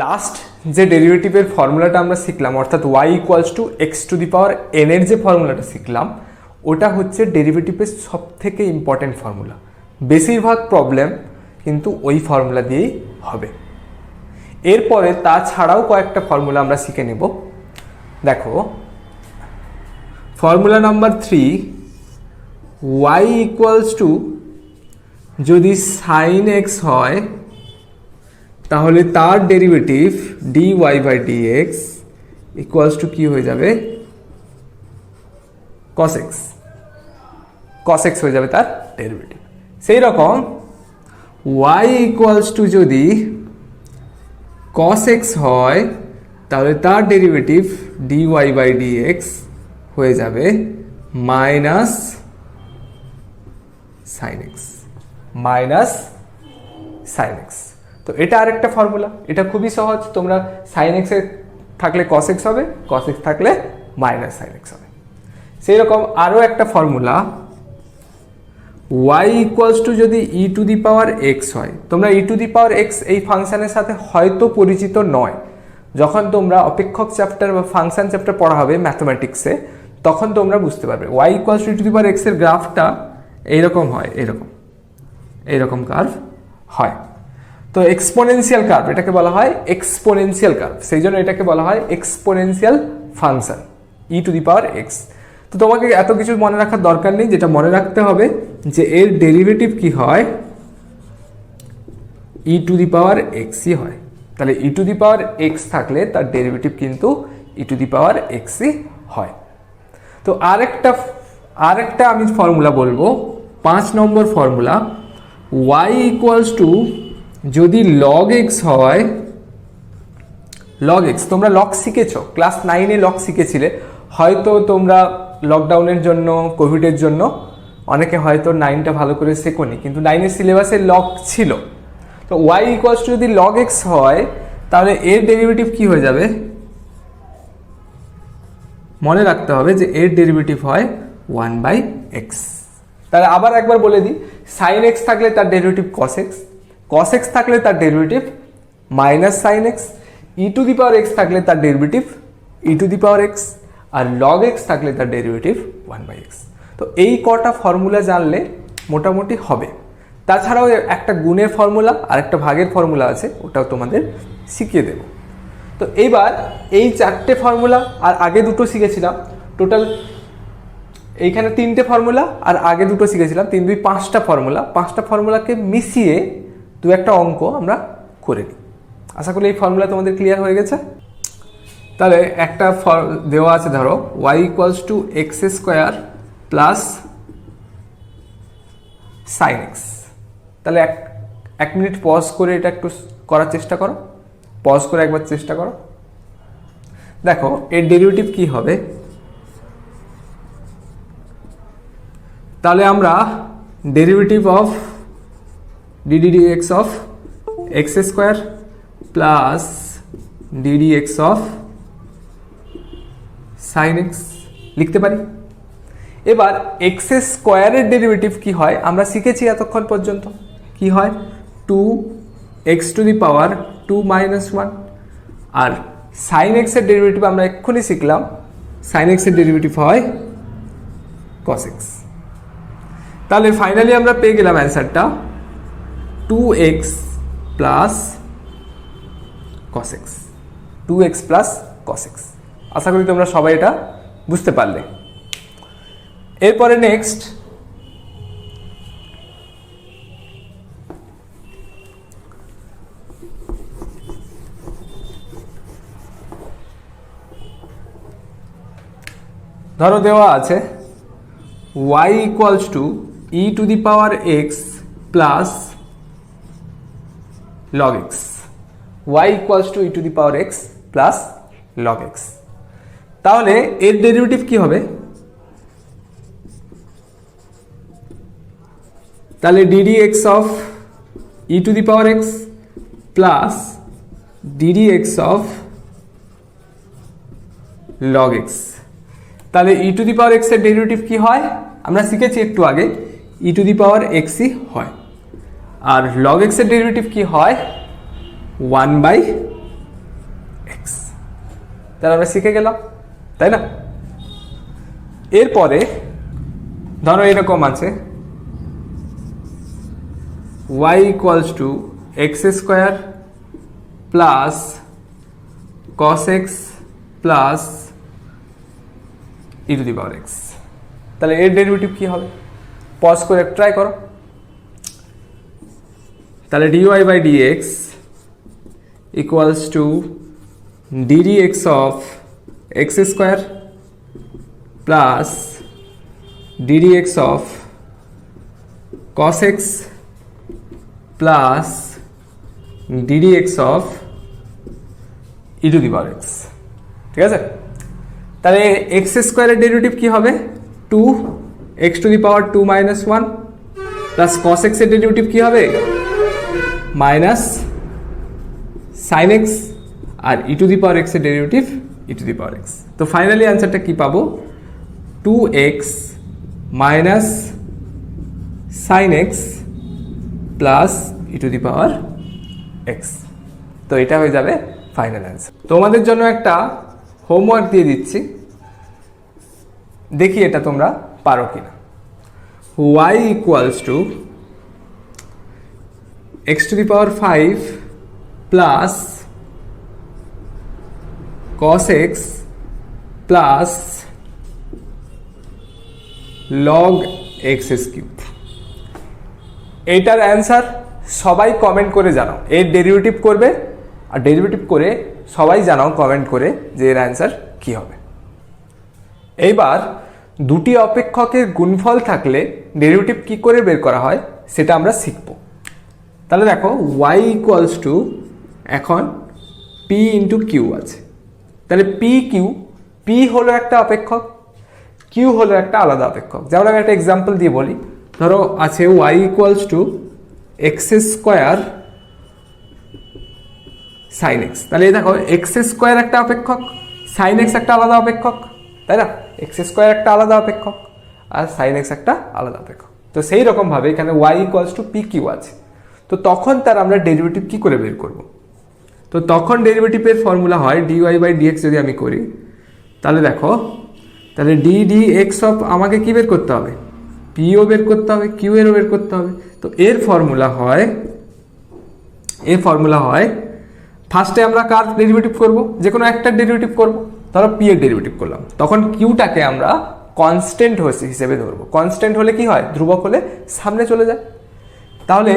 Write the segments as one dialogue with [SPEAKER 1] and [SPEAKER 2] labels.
[SPEAKER 1] Last যে ডেরিভেটিভের ফর্মুলাটা আমরা শিখলাম, অর্থাৎ y equals to x to the power n এর যে ফর্মুলাটা শিখলাম, ওটা হচ্ছে ডেরিভেটিভের সব থেকে ইম্পর্টেন্ট ফর্মুলা। বেশিরভাগ প্রবলেম কিন্তু ওই ফর্মুলা দিয়েই হবে। এরপরে তাছাড়াও কয়েকটা ফর্মুলা আমরা শিখে নেব। দেখো, formula number 3, y equals to যদি সাইন এক্স হয় তাহলে তার derivative dy by dx equals to কি হয়ে যাবে, cos x। cos x হয়ে যাবে তার ডেরিভেটিভ। সেই রকম y ইকুয়ালস টু যদি cos x হয় তাহলে তার ডেরিভেটিভ dy বাই dx হয়ে যাবে minus sine x. Minus sine x. তো এটা আরেকটা ফর্মুলা, এটা খুবই সহজ। তোমরা সাইন এক্স থাকলে cos x হবে, cos x থাকলে মাইনাস সাইন এক্স হবে। সেই রকম আরও একটা ফর্মুলা, y ইকুয়ালস টু যদি ই টু দি পাওয়ার এক্স হয়। তোমরা ই টু দি পাওয়ার এক্স এই ফাংশনের সাথে হয়তো পরিচিত নয়, যখন তোমরা অপেক্ষক চ্যাপ্টার বা ফাংশন চ্যাপ্টার পড়া হবে ম্যাথমেটিক্সে, তখন তোমরা বুঝতে পারবে। y equals two E to the power x এর গ্রাফটা এইরকম হয়, এইরকম কার্ভ হয়। তো এক্সপোনেনশিয়াল কার্ভ, এটাকে বলা হয় এক্সপোনেনশিয়াল কার্ভ, সেই জন্য এটাকে বলা হয় exponential function E to the power x. তো তোমাকে এত কিছু মনে রাখার দরকার নেই, যেটা মনে রাখতে হবে যে এর ডেরিভেটিভ কি হয়, ই টু দি পাওয়ার এক্সই হয়। তাহলে ই টু দি পাওয়ার এক্স থাকলে তার ডেরিভেটিভ কিন্তু ই টু দি পাওয়ার এক্সই হয়। তো আরেকটা আমি ফর্মুলা বলবো, 5 নম্বর ফর্মুলা, y ইকুয়ালস টু যদি log x হয়, log x তোমরা লগ শিখেছো, ক্লাস 9-এ লগ শিখেছিলে। হয়তো তোমরা লকডাউনের জন্য, কোভিডের জন্য অনেকে হয়তো 9টা ভালো করে শেখোনি, কিন্তু 9-এর সিলেবাসে লগ ছিল। তো y ইকুয়ালস টু যদি log x হয় তাহলে এর ডেরিভেটিভ কি হয়ে যাবে, মনে রাখতে হবে যে এর ডেরিভেটিভ হয় 1/x। তাহলে আবার একবার বলে দিই, সাইন এক্স থাকলে তার derivative cos x, cos x থাকলে তার derivative minus sine x, e to the power x থাকলে তার derivative e to the power x, আর log x থাকলে তার ডেরিভেটিভ 1/x। তো এই কটা ফর্মুলা জানলে মোটামুটি হবে। তাছাড়াও একটা গুণের ফর্মুলা আর একটা ভাগের ফর্মুলা আছে, ওটাও তোমাদের শিখিয়ে দেব। তো এইবার এই 4টে ফর্মুলা আর আগে দুটো শিখেছিলাম, টোটাল এইখানে 3টে ফর্মুলা আর আগে দুটো শিখেছিলাম, 3 2 5টা ফর্মুলা। 5টা ফর্মুলাকে মিশিয়ে দু একটা অঙ্ক আমরা করে নিই। আশা করি এই ফর্মুলা তোমাদের ক্লিয়ার হয়ে গেছে। তাহলে একটা দেওয়া আছে, ধরো y equals to x square plus sine x. তাহলে এক মিনিট পজ করে এটা একটু করার চেষ্টা করো, পজ করে একবার চেষ্টা করো। দেখো এর ডেরিভেটিভ কি হবে, তাহলে আমরা derivative of ddx of x square plus ddx of sine x লিখতে পারি। এবার এক্স স্কোয়ারের ডেরিভেটিভ কি হয় আমরা শিখেছি এতক্ষণ পর্যন্ত, কি হয় 2x টু দি পাওয়ার 2 - 1। আর সাইন এক্সের ডেরিভেটিভ আমরা এক্ষুনি শিখলাম, সাইন এক্সের ডেরিভেটিভ হয় cos x। তাহলে ফাইনালি আমরা পেয়ে গেলাম অ্যান্সারটা 2x plus cos x, 2x plus cos x। আশা করি তোমরা সবাই এটা বুঝতে পারলে। এরপরে নেক্সট, ধরো দেওয়া আছে y equals two E to the power x plus log x। y equals two E to the power x plus log x। তাহলে এর ডেরিভেটিভ কি হবে, তাহলে ddx of e to the power x plus ddx of log x। তাহলে ই to the power x এর derivative কি হয় আমরা শিখেছি একটু আগে, ই টু দি পাওয়ার এক্সই হয়। আর log x এর ডেরিভেটিভ কি হয় 1/x। তাহলে আমরা শিখে গেলাম, তাই না? এরপরে ধরো এরকম আছে y equals to x square plus cos x plus e to the power x. তাহলে এর ডেরিভেটিভ কি হবে? পজ করে ট্রাই করো। তাহলে dy by dx equals to ddx of x square plus ddx of cos x plus ddx of e to the power x. ঠিক আছে? তাহলে এক্স স্কোয়ারের ডেরিভেটিভ কি হবে? 2x to the power 2 minus 1 plus cos x এর derivative কি হবে? Minus sine x, আর e to the power x এর derivative e to the power x. তো ফাইনালি অ্যান্সারটা কি পাবো? 2x minus sine x plus e to the power x. তো এটা হয়ে যাবে ফাইনাল অ্যান্সার। তোমাদের জন্য একটা হোমওয়ার্ক দিয়ে দিচ্ছি, দেখি এটা তোমরা পারো কিনা। y equals to x to the power 5 plus cos x plus log x cube. এইটার অ্যান্সার সবাই কমেন্ট করে জানাও। এর ডেরিভেটিভ করবে, আর ডেরিভেটিভ করে সবাই জানাও কমেন্ট করে যে এর অ্যান্সার কি হবে। এইবার দুটি অপেক্ষকের গুণফল থাকলে ডেরিভেটিভ কি করে বের করা হয় সেটা আমরা শিখব। তাহলে দেখো y ইকুয়ালস টু এখন p ইন্টু কিউ আছে। তাহলে p হলো একটা অপেক্ষক, q হলো একটা আলাদা অপেক্ষক। যেমন আমি একটা এক্সাম্পল দিয়ে বলি, ধরো আছে y equals to x square sine x. তাহলে এই দেখো এক্স স্কোয়ার একটা অপেক্ষক, সাইন এক্স একটা আলাদা অপেক্ষক, তাই না? এক্স স্কোয়ার একটা আলাদা অপেক্ষক আর সাইন এক্স একটা আলাদা অপেক্ষক। তো সেই রকমভাবে এখানে y equals to P Q আছে। তো তখন তার আমরা ডেরিভেটিভ কি করে বের করব? তো তখন ডেরিভেটিভের ফর্মুলা হয় dy বাই dx। যদি আমি করি তাহলে দেখো, তাহলে ddx অফ আমাকে কি বের করতে হবে? পিও বের করতে হবে, কিউ এরও বের করতে হবে। তো এর ফর্মুলা হয় ফার্স্টে আমরা কার ডেরিভেটিভ করব? যে কোনো একটা ডেরিভেটিভ করব। ধরো পি এর ডেরিভেটিভ করলাম, তখন কিউটাকে আমরা কনস্ট্যান্ট হিসেবে ধরবো। কনস্ট্যান্ট হলে কি হয়? ধ্রুবক হলে সামনে চলে যায়। তাহলে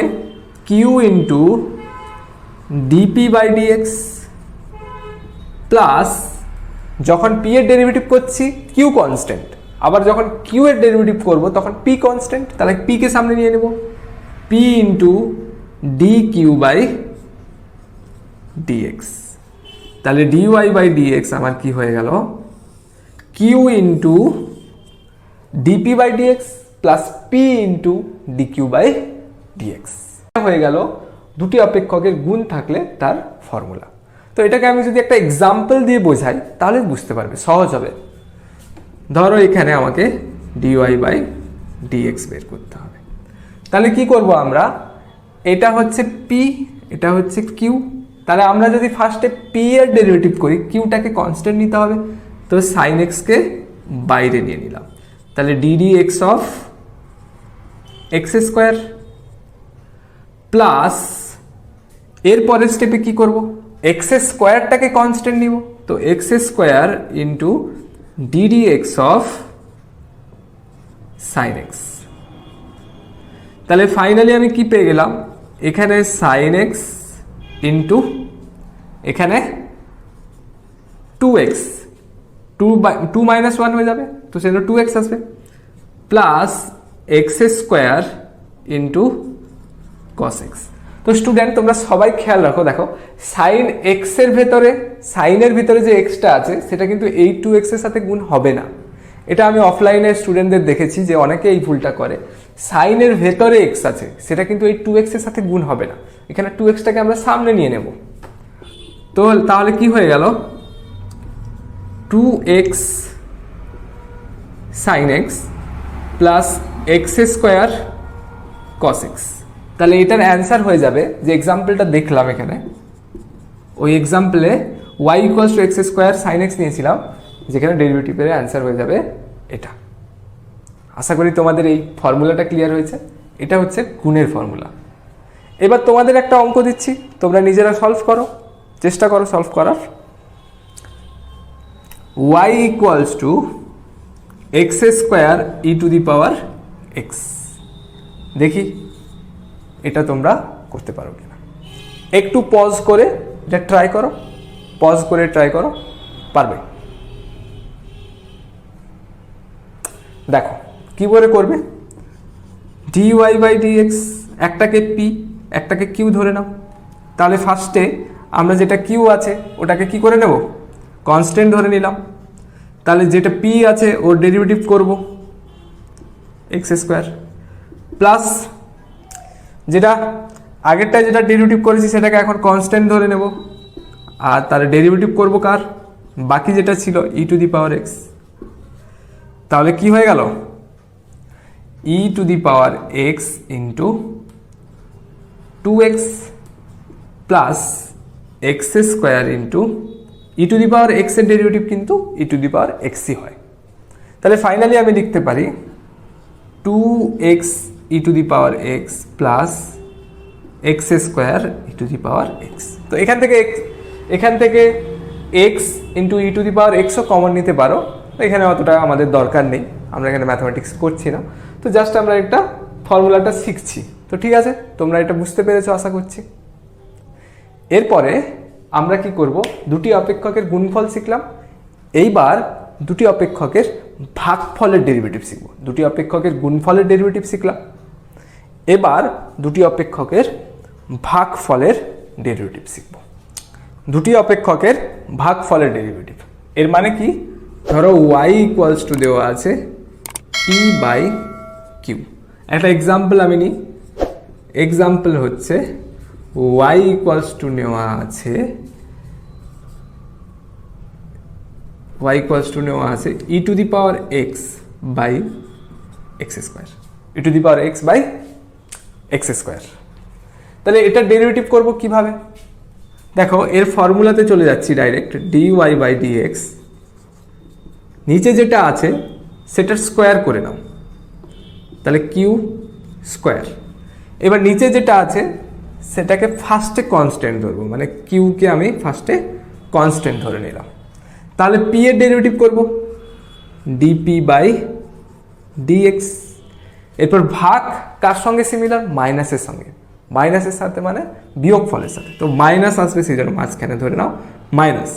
[SPEAKER 1] q into dp by dx plus, যখন পি এর ডেরিভেটিভ করছি কিউ কনস্ট্যান্ট, আবার যখন কিউ এর ডেরিভেটিভ করব তখন পি কনস্ট্যান্ট। তাহলে পি কে সামনে নিয়ে নেব, p into d q by dx. তাহলে ডিওয়াই বাই ডিএক্স আমার কি হয়ে গেল? Q into dp by dx plus p into d q by dx হয়ে গেল দুটি অপেক্ষকের গুণ থাকলে তার ফর্মুলা। তো এটাকে আমি যদি একটা এক্সাম্পল দিয়ে বোঝাই তাহলে বুঝতে পারবে, সহজ হবে। ধরো এখানে আমাকে ডিওয়াই বাই ডিএক্স বের করতে হবে। তাহলে কি করব আমরা? এটা হচ্ছে পি, এটা হচ্ছে কিউ। তাহলে আমরা যদি ফার্স্টে পি এর ডেরিভেটিভ করি, কিউটাকে কনস্ট্যান্ট নিতে হবে। তো সাইন এক্সকে বাইরে নিয়ে নিলাম। তাহলে DD x of x square plus, এর পরের স্টেপে কি করব? এক্স স্কোয়ারটাকে কনস্ট্যান্ট নিব। তো x square into d d x of sine x. তাহলে ফাইনালি আমি কি পেয়ে গেলাম? এখানে সাইন এক্স ইন্টু এখানে 2x, 2 মাইনাস 1 হয়ে যাবে, তো সেটা 2x আসবে, plus x square into cos x. তো স্টুডেন্ট তোমরা সবাই খেয়াল রাখো, দেখো সাইন এক্সের ভেতরে, সাইনের ভিতরে যে এক্সটা আছে সেটা কিন্তু এই 2x এর সাথে গুণ হবে না। এটা আমি অফলাইনে স্টুডেন্টদের দেখেছি যে অনেকে এই ভুলটা করে। সাইনের ভেতরে এক্স আছে, সেটা কিন্তু এই 2x এর সাথে গুণ হবে না। এখানে 2xটাকে আমরা সামনে নিয়ে নেব। তো তাহলে কি হয়ে গেল? 2x sine x plus x square cos x. তাহলে এটার অ্যান্সার হয়ে যাবে, যে এক্সাম্পলটা দেখলাম এখানে, ওই এক্সাম্পলে y equals to x square sine x নিয়েছিলাম, যেখানে ডেরিভেটিভের অ্যান্সার হয়ে যাবে এটা। আশা করি তোমাদের এই ফর্মুলাটা ক্লিয়ার হয়েছে। এটা হচ্ছে গুণের ফর্মুলা। এবার তোমাদের একটা অঙ্ক দিচ্ছি, তোমরা নিজেরা সলভ করো, চেষ্টা করো সলভ করার। Y equals to x square e to the power x. দেখি এটা তোমরা করতে পারো কিনা। একটু পজ করে এটা ট্রাই করো, পজ করে ট্রাই করো, পারবে? দেখো কি করে করবে। D y by d x, একটাকে পি একটাকে কিউ ধরে নাও। তাহলে ফার্স্টে আমরা যেটা কিউ আছে ওটাকে কি করে নেব, কনস্ট্যান্ট ধরে নিলাম। তাহলে যেটা পি আছে ওর ডেরিভেটিভ করব এক্স স্কোয়ার, প্লাস যেটা আগেরটা যেটা ডেরিভেটিভ করেছি সেটাকে এখন কনস্ট্যান্ট ধরে নেব, আর তাহলে ডেরিভেটিভ করব কার, বাকি যেটা ছিল ই টু দি পাওয়ার এক্স। তাহলে কি হয়ে গেল, e to the power x into 2x plus x square into e to the power x এর ডেরিভেটিভ কিন্তু ই টু দি পাওয়ার এক্সই হয়। তাহলে ফাইনালি আমি লিখতে পারি 2x e to the power x plus x square e to the power x. তো এখান থেকে x into e to the power এক্সও কমন নিতে পারো, এখানে অতটা আমাদের দরকার নেই, আমরা এখানে ম্যাথামেটিক্স করছি না, তো জাস্ট আমরা একটা ফর্মুলাটা শিখছি। তো ঠিক আছে, তোমরা এটা বুঝতে পেরেছো আশা করছি। এরপরে আমরা কি করব, দুটি অপেক্ষকের গুণফল শিখলাম, এইবার দুটি অপেক্ষকের ভাগফলের ডেরিভেটিভ শিখব। দুটি অপেক্ষকের গুণফলের ডেরিভেটিভ শিখলাম, এবার দুটি অপেক্ষকের ভাগফলের ডেরিভেটিভ শিখব। দুটি অপেক্ষকের ভাগফলের ডেরিভেটিভ এর মানে কি, ধরো ওয়াই ইকুয়ালস টু দেওয়া আছে পি বাই কিউ। একটা এক্সাম্পল আমি নিই, এক্সাম্পল হচ্ছে ওয়াই ইকুয়ালস টু নেওয়া আছে e to the power x by x square, e to the power x by x square. তাহলে এটা ডেরিভেটিভ করব কিভাবে, দেখো এর ফর্মুলাতে চলে যাচ্ছি direct, d y by d x, নিচে যেটা আছে সেটার স্কোয়ার করে নাও, তাহলে কিউ স্কোয়ার। এবার নিচে যেটা আছে সেটাকে ফার্স্টে কনস্ট্যান্ট ধরবো, মানে কিউকে আমি ফার্স্টে কনস্ট্যান্ট ধরে নিলাম। তাহলে পি এর ডেরিভেটিভ করব ডিপি বাই ডিএক্স। এরপর ভাগ কার সঙ্গে সিমিলার, মাইনাসের সঙ্গে, মাইনাসের সাথে মানে বিয়োগ ফলের সাথে, তো মাইনাস আসবে সেই জন্য মাঝখানে ধরে নাও মাইনাস।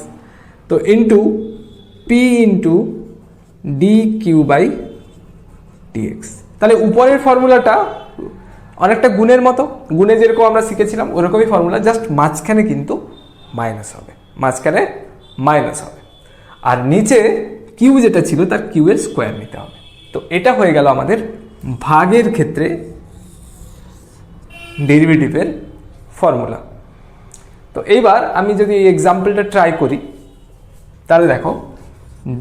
[SPEAKER 1] তো into p into d q by dx. তাহলে উপরের ফর্মুলাটা অনেকটা গুণের মতো, গুণে যেরকম আমরা শিখেছিলাম ওরকমই ফর্মুলা, জাস্ট মাঝখানে কিন্তু মাইনাস হবে, মাঝখানে মাইনাস হবে। আর নিচে কিউ যেটা ছিল তার কিউ এর স্কোয়ার নিতে হবে। তো এটা হয়ে গেল আমাদের ভাগের ক্ষেত্রে ডেরিভেটিভের ফর্মুলা। তো এইবার আমি যদি এই এক্সাম্পলটা ট্রাই করি, তাহলে দেখো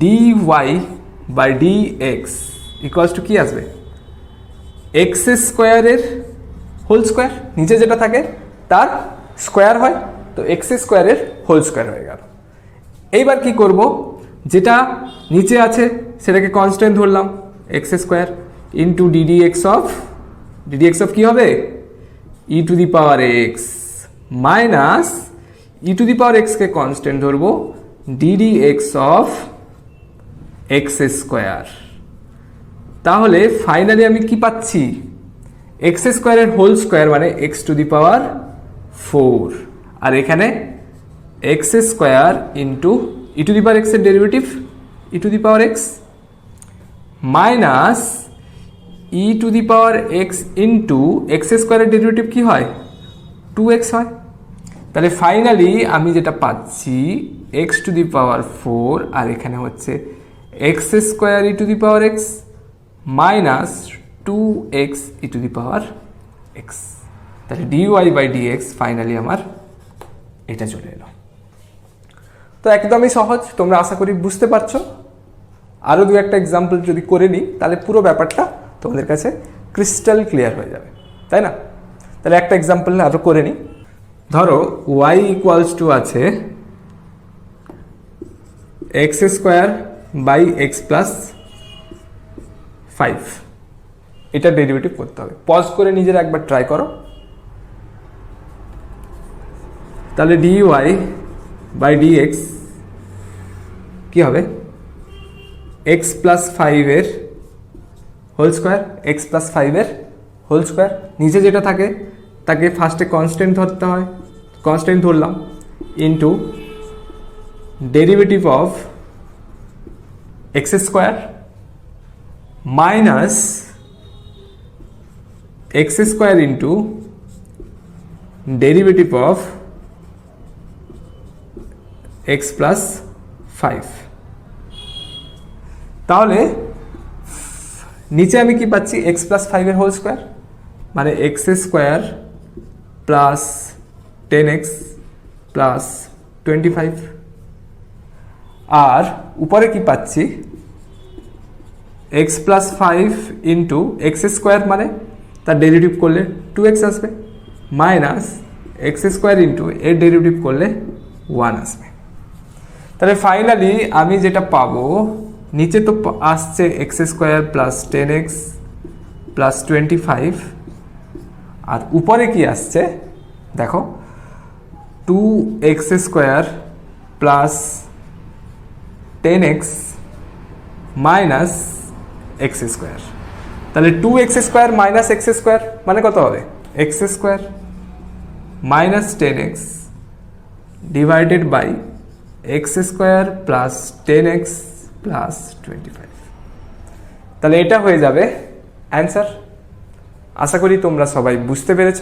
[SPEAKER 1] d y by d x equals to কী আসবে, এক্স স্কোয়ারের হোল স্কোয়ার, নিচে যেটা থাকে তার স্কোয়ার হয়, তো এক্স স্কোয়ারের হোল স্কোয়ার হয়ে গেল। এইবার কি করব, যেটা নিচে আছে সেটাকে কনস্ট্যান্ট ধরলাম x square into d d x of কী হবে, e to the power x minus e to the power এক্সকে কনস্ট্যান্ট ধরবো d d x of x square. তাহলে ফাইনালি আমি কি পাচ্ছি, এক্স স্কোয়ারের হোল স্কোয়ার মানে এক্স টু দি পাওয়ার 4, আর এখানে x square into e to the power এক্সের derivative e to the power x minus e to the power x into x স্কোয়ারের ডেরিভেটিভ কী হয়, 2x হয়। তাহলে ফাইনালি আমি যেটা পাচ্ছি এক্স টু দি পাওয়ার 4, আর এখানে হচ্ছে x square e to the power x minus 2x e to the power x. তাহলে dy বাই dx ফাইনালি আমার এটা চলে এলো। তো একদমই সহজ, তোমরা আশা করি বুঝতে পারছো। আরও দু একটা এক্সাম্পল যদি করে নিই তাহলে পুরো ব্যাপারটা তোমাদের কাছে ক্রিস্টাল ক্লিয়ার হয়ে যাবে, তাই না? তাহলে একটা এক্সাম্পল আরও করে নিই। ধরো y ইকুয়ালস টু আছে x square by x plus 5, এটা ডেরিভেটিভ করতে হবে। পজ করে নিজের একবার ট্রাই করো। তাহলে dy বাই dx কি হবে, এক্স প্লাস 5 এর হোল স্কোয়ার, এক্স প্লাস 5 এর হোল স্কোয়ার। নিচে যেটা থাকে তাকে ফার্স্টে কনস্ট্যান্ট ধরতে হয়, কনস্ট্যান্ট ধরলাম, into derivative of x square minus x square into derivative of x plus 5। তাহলে নিচে আমি কি পাচ্ছি, এক্স প্লাস 5 এর হোল স্কোয়ার মানে x square plus 10x plus 25, আর উপরে কি পাচ্ছি, x plus 5 into x square মানে তার ডেরিভেটিভ করলে 2x আসবে, মাইনাস এক্স স্কোয়ার ইন্টু এর ডেরিভেটিভ করলে 1 আসবে। তাহলে ফাইনালি আমি যেটা পাবো, নিচে তো আসছে x square plus 10x plus 25, আর উপরে কি আসছে দেখো, 2x square plus 10x minus x square. তাহলে 2x square minus x square মানে কত হবে, x square minus 10x divided by x square plus 10x plus 25। তাহলে এটা হয়ে যাবে অ্যান্সার। আশা করি তোমরা সবাই বুঝতে পেরেছ।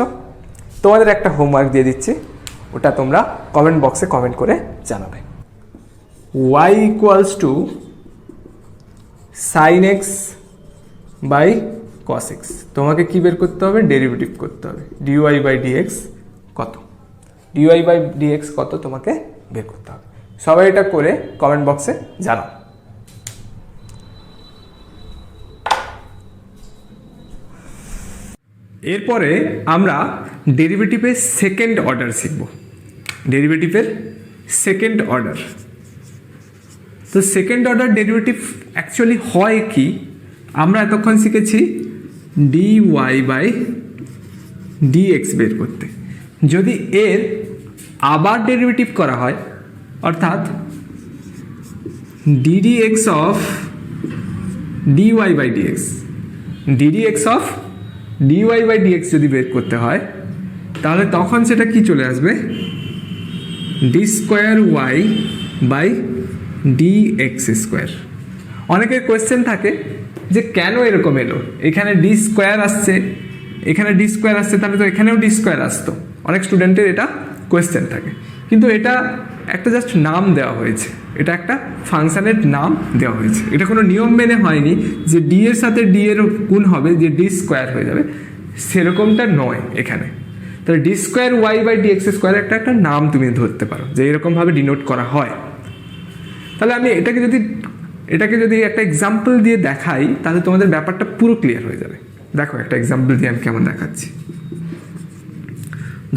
[SPEAKER 1] তোমাদের একটা হোমওয়ার্ক দিয়ে দিচ্ছি, ওটা তোমরা কমেন্ট বক্সে কমেন্ট করে জানাবে। y equals to sine x by cos x, তোমাকে কি বের করতে হবে, ডেরিভেটিভ করতে হবে। dy বাই ডিএক্স কত, dy বাই ডিএক্স কত তোমাকে বের করতে হবে। সবাই এটা করে কমেন্ট বক্সে জানাও। এরপরে আমরা ডেরিভেটিভের সেকেন্ড অর্ডার শিখব, ডেরিভেটিভের সেকেন্ড অর্ডার। তো সেকেন্ড অর্ডার ডেরিভেটিভ অ্যাকচুয়ালি হয় কি, আমরা এতক্ষণ শিখেছি dy বাই dx বের করতে। যদি এর আবার ডেরিভেটিভ করা হয়, অর্থাৎ ddx of dy by dx, ddx of dy by dx যদি বের করতে হয়, তাহলে তখন সেটা কি চলে আসবে, d square y by dx square. অনেকের কোয়েশ্চেন থাকে যে কেন এরকম এলো, এখানে ডি স্কোয়ার আসছে, এখানে ডি স্কোয়ার আসছে, তাহলে তো এখানেও ডি স্কোয়ার আসতো। অনেক স্টুডেন্টের এটা কোয়েশ্চেন থাকে, কিন্তু এটা একটা জাস্ট নাম দেওয়া হয়েছে, এটা একটা ফাংশনের নাম দেওয়া হয়েছে। এটা কোনো নিয়ম মেনে হয়নি যে ডি এর সাথে ডি এর গুণ হবে যে ডি স্কোয়ার হয়ে যাবে, সেরকমটা নয় এখানে। তাহলে d square y by dx square একটা নাম তুমি ধরতে পারো যে এরকমভাবে ডিনোট করা হয়। তাহলে আমি এটাকে যদি একটা এক্সাম্পল দিয়ে দেখাই, তাহলে তোমাদের ব্যাপারটা পুরো ক্লিয়ার হয়ে যাবে। দেখো একটা এক্সাম্পল দিয়ে আমি কেমন দেখাচ্ছি।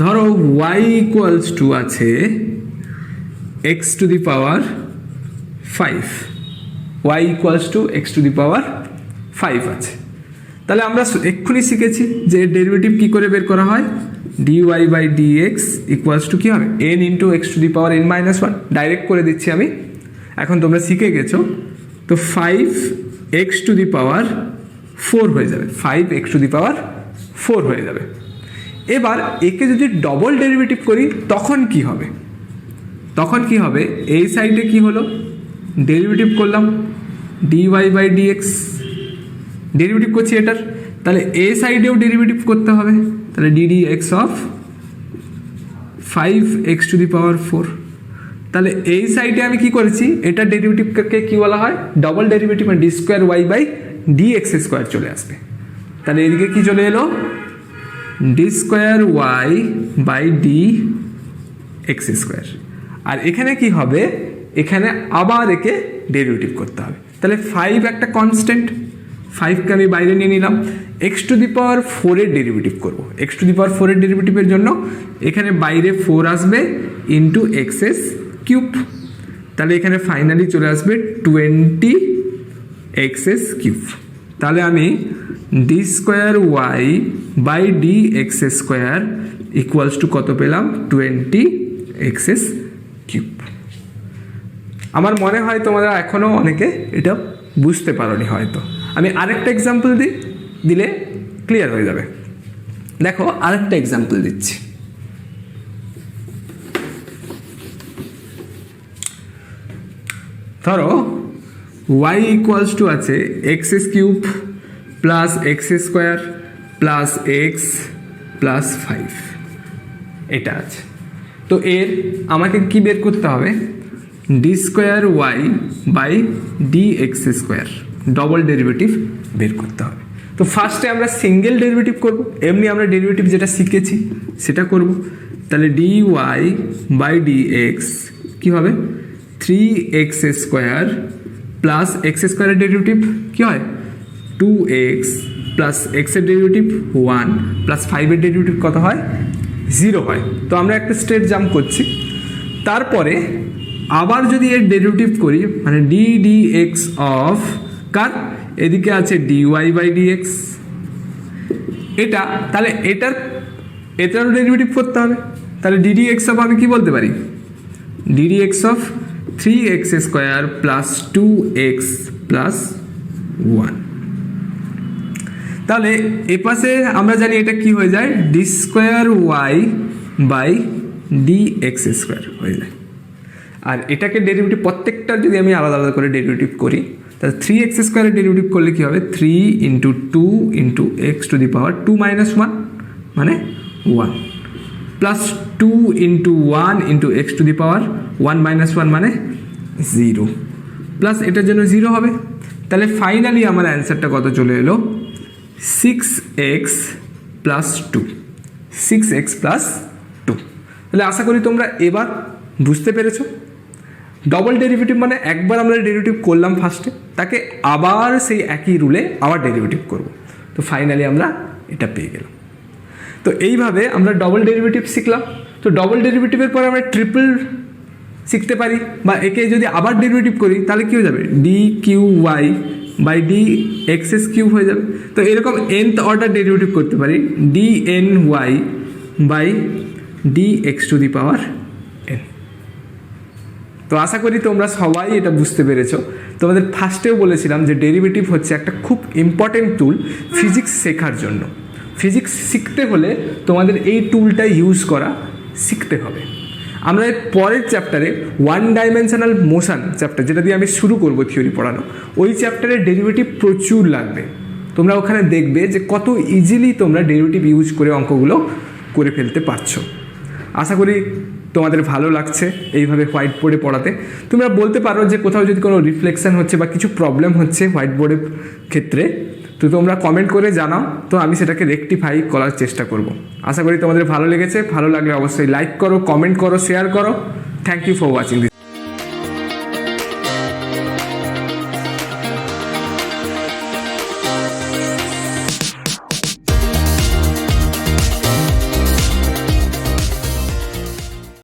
[SPEAKER 1] ধরো y ইকুয়ালস টু আছে x to the power 5, y equals to x to the power 5 আছে। তাহলে আমরা এক্ষুনি শিখেছি যে ডেরিভেটিভ কি করে বের করা হয়, dy by dx equals to কি হবে, n into x to the power n minus 1। Direct করে দিচ্ছি আমি, এখন তোমরা শিখে গেছো। তো 5x টু দি পাওয়ার 4 হয়ে যাবে, 5x টু দি পাওয়ার 4 হয়ে যাবে। এবার একে যদি ডবল ডেরিভেটিভ করি তখন কি হবে, তখন কি হবে, এই সাইডে কি হলো, ডেরিভেটিভ করলাম dy বাই dx, ডেরিভেটিভ করছি এটার, তাহলে এই সাইডেও ডেরিভেটিভ করতে হবে, তাহলে ddx of 5x to the power 4। তাহলে এই সাইডে আমি কি করেছি, এটা ডেরিভেটিভকে কি বলা হয়, ডবল ডেরিভেটিভ, মানে d square y by dx square চলে আসবে। তাহলে এদিকে কি চলে এলো, d square y by d x square. আর এখানে কি হবে, এখানে আবার একে ডেরিভেটিভ করতে হবে। তাহলে 5 একটা কনস্ট্যান্ট, 5কে আমি বাইরে নিয়ে নিলাম, এক্স টু দি পাওয়ার 4 এর ডেরিভেটিভ করবো। এক্স টু দি পাওয়ার 4 এর ডেরিভেটিভের জন্য এখানে বাইরে 4 আসবে ইন্টু এক্স এস কিউব, তাহলে এখানে ফাইনালি চলে আসবে 20x³ তাহলে আমি d²y/dx² ইকুয়ালস টু কত পেলাম 20x³ আমার মনে হয় তোমরা এখনও অনেকে এটা বুঝতে পারোনি হয়তো আমি আরেকটা এক্সাম্পল দিলে ক্লিয়ার হয়ে যাবে দেখো আরেকটা এক্সাম্পল দিচ্ছি ধরো y ইকুয়ালস টু আছে x³ plus x² plus x plus 5 এটা আছে তো এর আমাকে কি বের করতে হবে d²y/dx² ডবল ডেরিভেটিভ বের করতে হবে তো ফার্স্টে আমরা সিঙ্গেল ডেরিভেটিভ করব এমনি আমরা ডেরিভেটিভ যেটা শিখেছি সেটা করব তাহলে dy/dx কি হবে 3x² প্লাস x² এর ডেরিভেটিভ কি হয় 2x প্লাস x এর ডেরিভেটিভ 1 প্লাস 5 এর ডেরিভেটিভ কত হয় 0 হয় তো আমরা একটা স্টেট জাম্প করছি তারপরে আবার যদি এর ডেরিভেটিভ করি মানে ddx অফ কার এদিকে আছে dy/dx এটা তাহলে এটারও ডেরিভেটিভ করতে হবে তাহলে ddx অফ আমি কি বলতে পারি ddx of 3x² plus 2x plus 1 তাহলে এ পাশে আমরা জানি এটা কি হয়ে যায় d²y/dx² হয়ে যায় আর এটাকে ডেরিভেটিভ প্রত্যেকটার যদি আমি আলাদা আলাদা করে ডেরিভেটিভ করি তাহলে 3x² এর ডেরিভেটিভ করলে কি হবে 3 × 2 × x⁻² -1 মানে 1 প্লাস 2 × 1 × x⁻1 -1 মানে 0 প্লাস এটার জন্য 0 হবে তাহলে ফাইনালি আমার অ্যান্সারটা কত চলে এলো 6x প্লাস 2 6x প্লাস 2 তাহলে আশা করি তোমরা এবার বুঝতে পেরেছো ডবল ডেরিভেটিভ মানে একবার আমরা ডেরিভেটিভ করলাম ফার্স্টে তাকে আবার সেই একই রুলে আবার ডেরিভেটিভ করব তো ফাইনালি আমরা এটা পেয়ে গেলাম তো এইভাবে আমরা ডবল ডেরিভেটিভ শিখলাম তো ডবল ডেরিভেটিভের পরে আমরা ট্রিপল শিখতে পারি বা একে যদি আবার ডেরিভেটিভ করি তাহলে কী হয়ে যাবে dqy/dx³ হয়ে যাবে তো এরকম nth অর্ডার ডেরিভেটিভ করতে পারি dny/dx⁻n তো আশা করি তোমরা সবাই এটা বুঝতে পেরেছো তোমাদের ফার্স্টেও বলেছিলাম যে ডেরিভেটিভ হচ্ছে একটা খুব ইম্পর্টেন্ট টুল ফিজিক্স শেখার জন্য ফিজিক্স শিখতে হলে তোমাদের এই টুলটা ইউজ করা শিখতে হবে আমরা পরের চ্যাপ্টারে 1 ডাইমেনশনাল মোশন চ্যাপ্টার যেটা দিয়ে আমি শুরু করব থিওরি পড়ানো ওই চ্যাপ্টারে ডেরিভেটিভ প্রচুর লাগবে তোমরা ওখানে দেখবে যে কত ইজিলি তোমরা ডেরিভেটিভ ইউজ করে অঙ্কগুলো করে ফেলতে পারছো আশা করি তোমাদের ভালো লাগছে এইভাবে হোয়াইট বোর্ডে পড়াতে তোমরা বলতে পারো যে কোথাও যদি কোনো রিফ্লেকশন হচ্ছে বা কিছু প্রবলেম হচ্ছে হোয়াইট বোর্ডের ক্ষেত্রে তো তোমরা কমেন্ট করে জানাও তো আমি সেটাকে রেকটিফাই করার চেষ্টা করব আশা করি তোমাদের ভালো লেগেছে ভালো লাগলে অবশ্যই লাইক করো কমেন্ট করো শেয়ার করো thank you for watching this